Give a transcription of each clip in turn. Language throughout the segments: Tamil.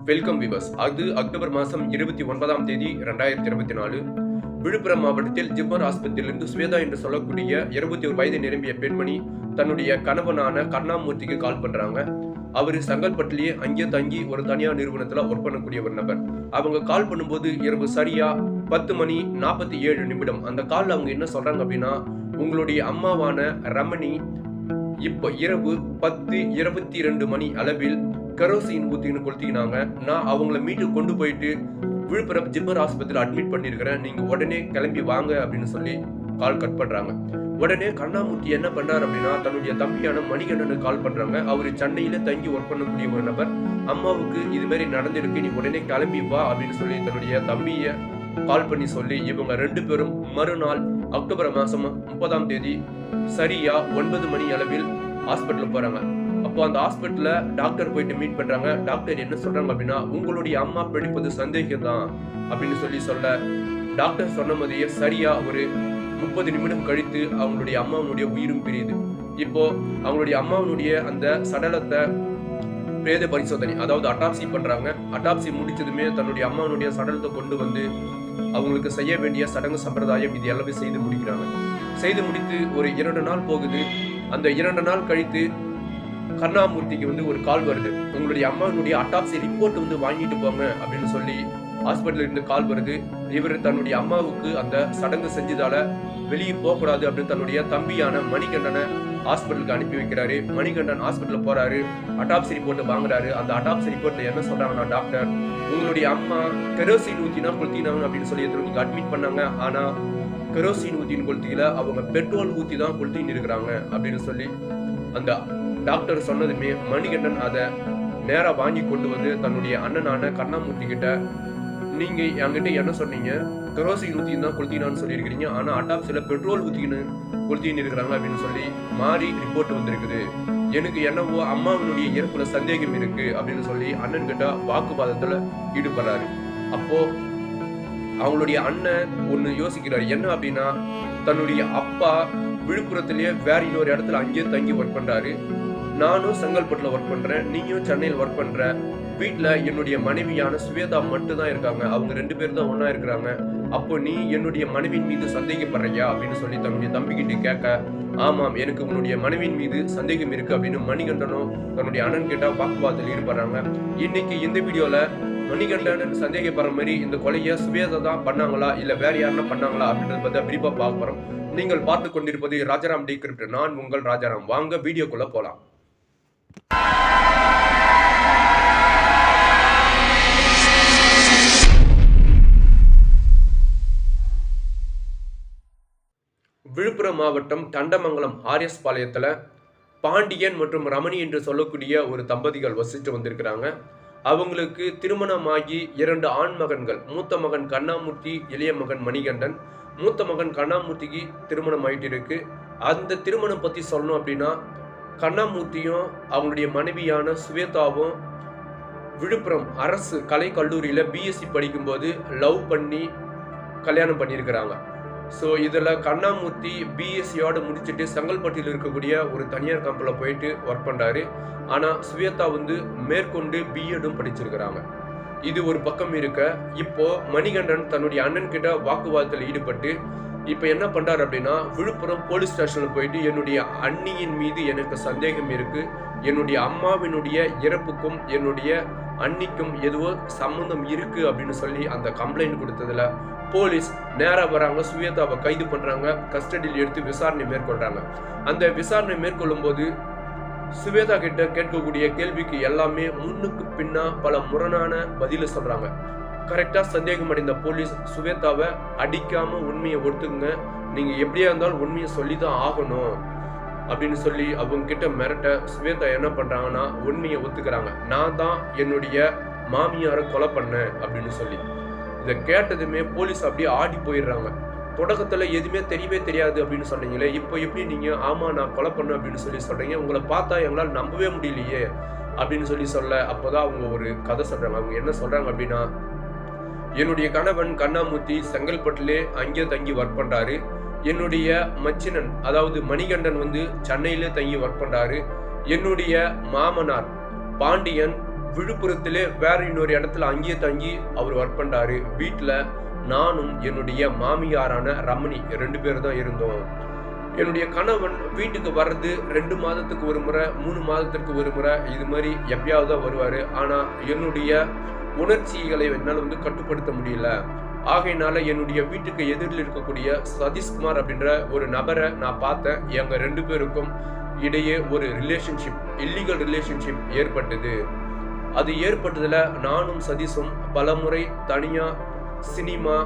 Welcome viewers. அது அக்டோபர் மாதம் 29ஆம் தேதி 2024 விழுப்புரம் மாவட்டத்தில் ஜிப்மர் ஆஸ்பத்திரியிலிருந்து ஸ்வேதா என்று சொல்லக்கூடிய 21 வயது நிரம்பிய பெண்மணி தன்னுடைய கணவனான கருணாமூர்த்திக்கு கால் பண்றாங்க. அவரு செங்கல்பட்டுலயே அங்கே தங்கி ஒரு தனியார் நிறுவனத்துல ஒர்க் பண்ணக்கூடிய ஒரு நபர். அவங்க கால் பண்ணும்போது இரவு சரியா 10:47 அந்த கால்ல அவங்க என்ன சொல்றாங்க அப்படின்னா, உங்களுடைய அம்மாவான ரமணி இப்போ இரவு 10:22 அளவில் கெரோசின் ஊத்தின்னு கொளுத்தினாங்க. நான் அவங்கள மீட்டு கொண்டு போயிட்டு விழுப்புரம் ஜிப்மர் ஆஸ்பத்திரியில் அட்மிட் பண்ணியிருக்கிறேன், நீங்க உடனே கிளம்பி வாங்க அப்படின்னு சொல்லி கால் கட் பண்றாங்க. உடனே கருணாமூர்த்தி என்ன பண்றாரு அப்படின்னா, தன்னுடைய தம்பியான மணிகண்டனுக்கு கால் பண்றாங்க. அவரு சென்னையில தங்கி ஒர்க் பண்ணக்கூடிய ஒரு நபர். அம்மாவுக்கு இது மாதிரி நடந்திருக்கு, நீ உடனே கிளம்பி வா அப்படின்னு சொல்லி தன்னுடைய தம்பிய கால் பண்ணி சொல்லி இவங்க 2 பேரும் மறுநாள் அக்டோபர் மாசம் 30ஆம் தேதி சரியா 9 மணி அளவில் ஹாஸ்பிட்டல் போறாங்க. அப்போ அந்த ஹாஸ்பிட்டல்ல டாக்டர் போயிட்டு மீட் பண்றாங்க. டாக்டர் என்ன சொல்றாங்க அப்படின்னா, உங்களுடைய அம்மா பிடிப்பது சந்தேகம் தான் அப்படின்னு சொல்ல டாக்டர் சொன்ன மாதிரியே சரியா ஒரு 30 நிமிடம் கழித்து அவங்களுடைய அம்மாவுடைய உயிரும் பிரியுது. இப்போ அவங்களுடைய அம்மாவுடைய அந்த சடலத்தை பிரேத பரிசோதனை, அதாவது அட்டாப்சி பண்றாங்க. அட்டாப்சி முடிச்சதுமே தன்னுடைய அம்மாவுடைய சடலத்தை கொண்டு வந்து அவங்களுக்கு செய்ய வேண்டிய சடங்கு சம்பிரதாயம் இது எல்லாமே செய்து முடிக்கிறாங்க. செய்து முடித்து ஒரு 2 நாள் போகுது. அந்த 2 நாள் கழித்து கருணாமூர்த்திக்கு ஒரு கால் வருது. உங்களுடைய அம்மாவுடைய அட்டாப்சி ரிப்போர்ட் வாங்கிட்டு போங்க அப்படின்னு சொல்லி ஹாஸ்பிட்டல் இருந்து கால் வருது. இவர் தன்னுடைய அம்மாவுக்கு அந்த சடங்கு செஞ்சதால வெளியே போகக்கூடாது அப்படின்னு தன்னுடைய தம்பியான மணிகண்டனை ஹாஸ்பிட்டலுக்கு அனுப்பி வைக்கிறாரு. மணிகண்டன் ஹாஸ்பிட்டல் போறாரு, அட்டாப்சி ரிப்போர்ட் வாங்குறாரு. அந்த அட்டாப்சி ரிப்போர்ட்ல என்ன சொல்றாங்கன்னா, டாக்டர் உங்களுடைய அம்மா கெரோசின் ஊத்தினா கொளுத்தினாங்க அப்படின்னு சொல்லி நீங்க அட்மிட் பண்ணாங்க. ஆனா கெரோசின் ஊத்தின்னு கொளுத்திக்கல, அவங்க பெட்ரோல் ஊத்தி தான் கொளுத்தின்னு இருக்கிறாங்க அப்படின்னு சொல்லி அந்த டாக்டர் சொன்னதுமே மணிகண்டன் அதை நேரா வாங்கி கொண்டு வந்து தன்னுடைய அண்ணனான கருணாமூர்த்தி கிட்ட, நீங்க என்கிட்ட என்ன சொன்னீங்க, கெரோசின் ஊத்தின்னு தான் கொளுத்தினான்னு சொல்லியிருக்கிறீங்க, ஆனா அட்டாப்சில பெட்ரோல் கொளுத்தின்னு இருக்கிறாங்க அப்படின்னு சொல்லி மாறி ரிப்போர்ட் வந்திருக்குது. எனக்கு என்னவோ அம்மாவினுடைய இறப்புல சந்தேகம் இருக்கு அப்படின்னு சொல்லி அண்ணன் கிட்ட வாக்குவாதத்துல ஈடுபடுறாரு. அப்போ அவங்களுடைய அண்ணன் ஒண்ணு யோசிக்கிறாரு. என்ன அப்படின்னா, தன்னுடைய அப்பா விழுப்புரத்திலேயே வேற இன்னொரு இடத்துல அங்கேயே தங்கி ஒர்க் பண்றாரு, நானும் செங்கல்பட்டுல ஒர்க் பண்றேன், நீயும் சென்னையில் ஒர்க் பண்ற, வீட்டுல என்னுடைய மனைவியான ஸ்வேதா மட்டும் தான் இருக்காங்க, அவங்க 2 பேர் தான் ஒன்னா இருக்கிறாங்க. அப்போ நீ என்னுடைய மனைவியின் மீது சந்தேகப்படுறியா அப்படின்னு சொல்லி தன்னுடைய தம்பிக்கிட்ட கேட்க, ஆமாம் எனக்கு உன்னுடைய மனைவியின் மீது சந்தேகம் இருக்கு அப்படின்னு மணிகண்டனும் தன்னுடைய அண்ணன் கிட்ட வாக்குவாதத்தில் ஈடுபடுறாங்க. இன்னைக்கு இந்த வீடியோல மணிகண்டன் சந்தேகப்படுற மாதிரி இந்த கொலையை சுவேதா தான் பண்ணாங்களா இல்ல வேற யாருன்னா பண்ணாங்களா அப்படின்றத பத்தி விரிவா பார்க்க போறோம். நீங்கள் பார்த்து கொண்டிருப்பது ராஜாராம் டிகிரிப்ட். நான் உங்கள் ராஜாராம். வாங்க வீடியோக்குள்ள போலாம். விழுப்புரம் மாவட்டம் தண்டமங்கலம் ஆர்எஸ் பாளையத்துல பாண்டியன் மற்றும் ரமணி என்று சொல்லக்கூடிய ஒரு தம்பதிகள் வசித்து வந்திருக்கிறாங்க. அவங்களுக்கு திருமணமாகி 2 ஆண் மகன்கள். மூத்த மகன் கருணாமூர்த்தி, இளைய மகன் மணிகண்டன். மூத்த மகன் கருணாமூர்த்திக்கு திருமணம் ஆயிட்டு இருக்கு. அந்த திருமணம் பத்தி சொல்லணும் அப்படின்னா, கருணாமூர்த்தியும் அவங்களுடைய மனைவியான சுவேதாவும் விழுப்புரம் அரசு கலை கல்லூரியில பிஎஸ்சி படிக்கும்போது லவ் பண்ணி கல்யாணம் பண்ணியிருக்கிறாங்க. ஸோ இதில் கருணாமூர்த்தி பிஎஸ்சியோடு முடிச்சுட்டு செங்கல்பட்டில் இருக்கக்கூடிய ஒரு தனியார் கம்பெனியில் போயிட்டு ஒர்க் பண்ணுறாரு. ஆனால் சுவேதா மேற்கொண்டு பிஎடும் படிச்சிருக்கிறாங்க. இது ஒரு பக்கம் இருக்க, இப்போ மணிகண்டன் தன்னுடைய அண்ணன் கிட்ட வாக்குவாதத்தில் ஈடுபட்டு இப்போ என்ன பண்றாரு அப்படின்னா, விழுப்புரம் போலீஸ் ஸ்டேஷனில் போயிட்டு என்னுடைய அண்ணியின் மீது எனக்கு சந்தேகம் இருக்கு, என்னுடைய அம்மாவினுடைய இறப்புக்கும் என்னுடைய அண்ணிக்கும் எதுவோ சம்பந்தம் இருக்கு அப்படின்னு சொல்லி அந்த கம்ப்ளைண்ட் கொடுத்ததுல போலீஸ் நேரா வராங்க. சுவேதாவை கைது பண்றாங்க, கஸ்டடியில் எடுத்து விசாரணை மேற்கொள்றாங்க. அந்த விசாரணை மேற்கொள்ளும் போது சுவேதா கிட்ட கேட்கக்கூடிய கேள்விக்கு எல்லாமே முன்னுக்கு பின்னா பல முரணான பதில சொல்றாங்க. கரெக்டா சந்தேகம் அடைந்த போலீஸ் சுவேதாவை அடிக்காம உண்மையை ஒத்துக்குங்க, நீங்க எப்படியா இருந்தாலும் உண்மையை சொல்லிதான் ஆகணும் அப்படின்னு சொல்லி அவங்க கிட்ட மிரட்ட சுவேதா என்ன பண்றாங்கன்னா உண்மையை ஒத்துக்கிறாங்க. நான் தான் என்னுடைய மாமியாரை கொலை பண்ணேன் அப்படின்னு சொல்லி. இதை கேட்டதுமே போலீஸ் அப்படியே ஆடி போயிடுறாங்க. தொடக்கத்துல எதுவுமே தெரியவே தெரியாது அப்படின்னு சொன்னீங்களே, இப்போ எப்படி நீங்க ஆமா நான் கொலை பண்ணேன் அப்படின்னு சொல்லி சொல்றீங்க, உங்களை பார்த்தா எங்களால் நம்பவே முடியலையே அப்படின்னு சொல்ல அப்போதான் அவங்க ஒரு கதை சொல்றாங்க. அவங்க என்ன சொல்றாங்க அப்படின்னா, என்னுடைய கணவன் கருணாமூர்த்தி செங்கல்பட்டுலே அங்கே தங்கி ஒர்க் பண்றாரு, என்னுடைய மச்சினன் அதாவது மணிகண்டன் சென்னையிலே தங்கி ஒர்க் பண்றாரு, என்னுடைய மாமனார் பாண்டியன் விழுப்புரத்திலே வேற இன்னொரு இடத்துல அங்கேயே தங்கி அவர் ஒர்க் பண்றாரு. வீட்டுல நானும் என்னுடைய மாமியாரான ரமணி 2 பேர் தான் இருந்தோம். என்னுடைய கணவன் வீட்டுக்கு வர்றது 2 மாதத்துக்கு ஒரு முறை, 3 மாதத்திற்கு ஒரு முறை, இது மாதிரி எப்பயாவது தான் வருவாரு. ஆனா என்னுடைய உணர்ச்சிகளை என்னால் கட்டுப்படுத்த முடியல. ஆகையினால என்னுடைய வீட்டுக்கு எதிரில் இருக்கக்கூடிய சதீஷ்குமார் அப்படின்ற ஒரு நபரை நான் பார்த்தேன். எங்க 2 பேருக்கும் இடையே ஒரு ரிலேஷன்ஷிப், இல்லீகல் ரிலேஷன்ஷிப் ஏற்பட்டது. அது ஏற்பட்டதுல நானும் சதீஷும் பல முறை தனியா சினிமா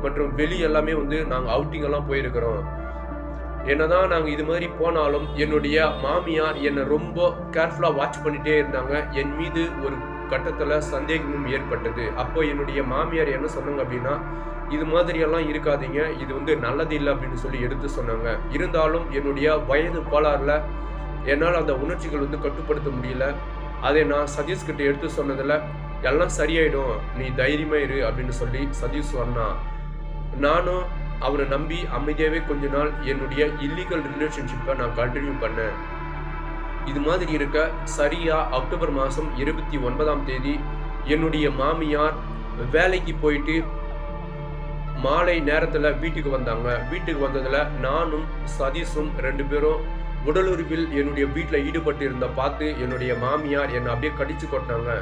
மற்றும் வெளி எல்லாமே நாங்க அவுட்டிங் எல்லாம் போயிருக்கிறோம். என்னதான் நாங்க இது மாதிரி போனாலும் என்னுடைய மாமியார் என்னை ரொம்ப கேர்ஃபுல்லா வாட்ச் பண்ணிட்டே இருந்தாங்க. என் மீது ஒரு கட்டத்துல சந்தேகமும் ஏற்பட்டது. அப்போ என்னுடைய மாமியார் என்ன சொன்னாங்க அப்படின்னா, இது மாதிரி எல்லாம் இருக்காதீங்க, இது நல்லது இல்லை அப்படின்னு சொல்லி எடுத்து சொன்னாங்க. இருந்தாலும் என்னுடைய வயது கோளாறுல என்னால் அந்த உணர்ச்சிகள் கட்டுப்படுத்த முடியல. அதை நான் சதீஷ் கிட்ட எடுத்து சொன்னதுல எல்லாம் சரியாயிடும், நீ தைரியமா இரு அப்படின்னு சொல்லி சதீஷ் சொன்னான். நானும் அவனை நம்பி அமைதியாவே கொஞ்ச நாள் என்னுடைய இல்லீகல் ரிலேஷன்ஷிப்பை நான் கண்டினியூ பண்ணேன். இது மாதிரி இருக்க சரியா அக்டோபர் மாதம் 29ஆம் தேதி என்னுடைய மாமியார் வேலைக்கு போயிட்டு மாலை நேரத்துல வீட்டுக்கு வந்தாங்க. வீட்டுக்கு வந்ததுல நானும் சதீஷும் 2 பேரும் உடலுறவில் என்னுடைய வீட்டில் ஈடுபட்டு இருந்த பார்த்து என்னுடைய மாமியார் என்னை அப்படியே கடிச்சு கொட்டினாங்க.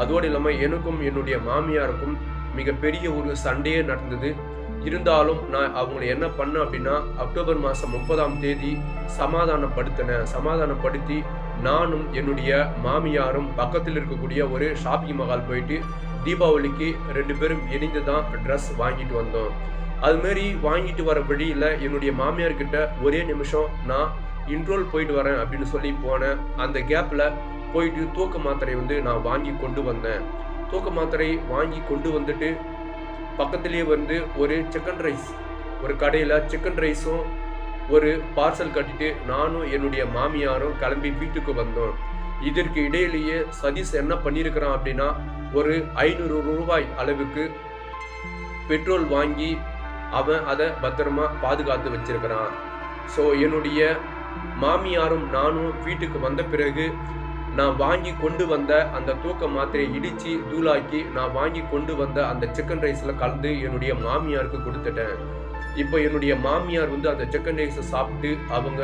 அதோடு இல்லாமல் எனக்கும் என்னுடைய மாமியாருக்கும் மிகப்பெரிய ஒரு சண்டையே நடந்தது. இருந்தாலும் நான் அவங்களை என்ன பண்ணேன் அப்படின்னா, அக்டோபர் மாதம் 30ஆம் தேதி சமாதானப்படுத்தி நானும் என்னுடைய மாமியாரும் பக்கத்தில் இருக்கக்கூடிய ஒரு ஷாப்பிங் மஹால் போயிட்டு தீபாவளிக்கு 2 பேரும் இணைந்து தான் ட்ரெஸ் வாங்கிட்டு வந்தோம். அதுமாரி வாங்கிட்டு வர வழியில் என்னுடைய மாமியார்கிட்ட ஒரே நிமிஷம் நான் இன்ட்ரோல் போயிட்டு வரேன் அப்படின்னு சொல்லி போனேன். அந்த கேப்பில் போயிட்டு தூக்க மாத்திரை நான் வாங்கி கொண்டு வந்தேன். தூக்க மாத்திரை வாங்கி கொண்டு வந்துட்டு பக்கத்துலேயே ஒரு சிக்கன் ரைஸ், ஒரு கடையில் சிக்கன் ரைஸும் ஒரு பார்சல் கட்டிட்டு நானும் என்னுடைய மாமியாரும் கிளம்பி வீட்டுக்கு வந்தோம். இதற்கு இடையிலேயே சதீஷ் என்ன பண்ணியிருக்கிறான் அப்படின்னா, ஒரு 500 ரூபாய் அளவுக்கு பெட்ரோல் வாங்கி அவன் அதை பத்திரமா பாதுகாத்து வச்சிருக்கிறான். ஸோ என்னுடைய மாமியாரும் நானும் வீட்டுக்கு வந்த பிறகு நான் வாங்கி கொண்டு வந்த அந்த தூக்க மாத்திரையை இடித்து தூளாக்கி நான் வாங்கி கொண்டு வந்த அந்த சிக்கன் ரைஸில் கலந்து என்னுடைய மாமியாருக்கு கொடுத்துட்டேன். இப்போ என்னுடைய மாமியார் அந்த சிக்கன் ரைஸை சாப்பிட்டு அவங்க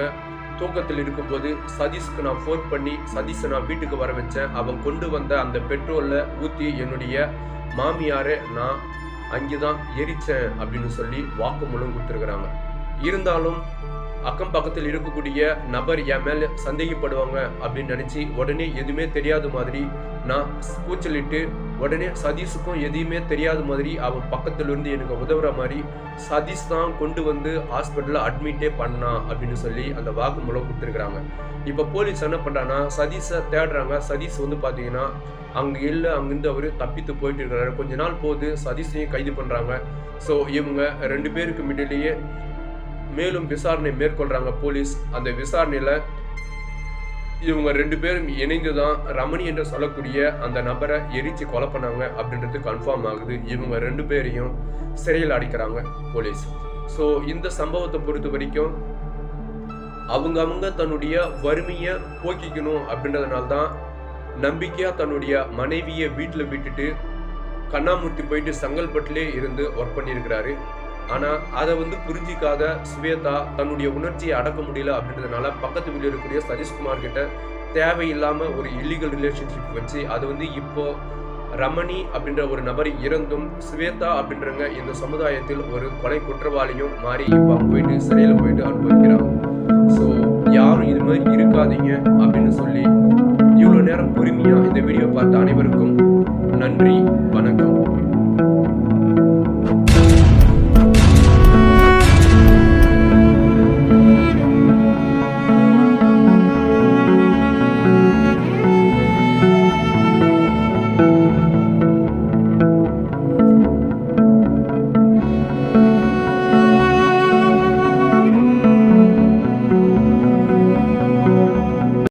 தூக்கத்தில் இருக்கும்போது சதீஷ்க்கு நான் ஃபோன் பண்ணி சதீஷை நான் வீட்டுக்கு வர வச்சேன். அவன் கொண்டு வந்த அந்த பெட்ரோலில் ஊற்றி என்னுடைய மாமியாரை நான் அங்கே தான் எரிச்சேன் அப்படின்னு சொல்லி வாக்குமூலம் கொடுத்துருக்குறாங்க. இருந்தாலும் அக்கம் பக்கத்தில் இருக்கக்கூடிய நபர் என் மேலே சந்தேகப்படுவாங்க அப்படின்னு நினச்சி உடனே எதுவுமே தெரியாத மாதிரி நான் கூச்சலிட்டு உடனே சதீஷுக்கும் எதுவுமே தெரியாத மாதிரி அவன் பக்கத்துலேருந்து எனக்கு உதவுற மாதிரி சதீஷ் தான் கொண்டு ஹாஸ்பிட்டலில் அட்மிட்டே பண்ணான் அப்படின்னு சொல்லி அந்த வாக்குமூலம் கொடுத்துருக்குறாங்க. இப்போ போலீஸ் என்ன பண்ணுறாங்கன்னா சதீஷை தேடுறாங்க. சதீஷ் பார்த்தீங்கன்னா அங்கே இல்லை, அங்கேருந்து அவர் தப்பித்து போயிட்டு இருக்கிறாரு. கொஞ்ச நாள் போது சதீஷையும் கைது பண்ணுறாங்க. ஸோ இவங்க 2 பேருக்கு மிடிலேயே மேலும் விசாரணை மேற்கொள்றாங்க போலீஸ். அந்த விசாரணையில் இவங்க 2 பேரும் இணைந்து தான் ரமணி என்று சொல்லக்கூடிய அந்த நபரை எரிச்சு கொலை பண்ணாங்க அப்படின்றது கன்ஃபார்ம் ஆகுது. இவங்க 2 பேரையும் சிறையில் அடைக்கிறாங்க போலீஸ். ஸோ இந்த சம்பவத்தை பொறுத்த வரைக்கும் அவங்க தன்னுடைய வறுமையை போக்கிக்கணும் அப்படின்றதுனால தான் நம்பிக்கையா தன்னுடைய மனைவியை வீட்டில் விட்டுட்டு கண்ணாமூர்த்தி போயிட்டு செங்கல்பட்டுலே இருந்து ஒர்க் பண்ணியிருக்கிறாரு. ஆனால் அதை புரிஞ்சிக்காத ஸ்வேதா தன்னுடைய உணர்ச்சியை அடக்க முடியல அப்படின்றதுனால பக்கத்து வீட்டில் இருக்கக்கூடிய சதீஷ்குமார் கிட்ட தேவையில்லாமல் ஒரு இல்லீகல் ரிலேஷன்ஷிப் வச்சு அது இப்போ ரமணி அப்படின்ற ஒரு நபர் இறந்தும் ஸ்வேதா அப்படின்றவங்க இந்த சமுதாயத்தில் ஒரு கொலை குற்றவாளியும் மாறி இப்போ அவங்க போயிட்டு சிறையில் போயிட்டு அனுபவிக்கிறாங்க. ஸோ யாரும் இது மாதிரி இருக்காதீங்க அப்படின்னு சொல்லி இவ்வளோ நேரம் பொறுமையாக இந்த வீடியோ பார்த்த அனைவருக்கும் நன்றி, வணக்கம்.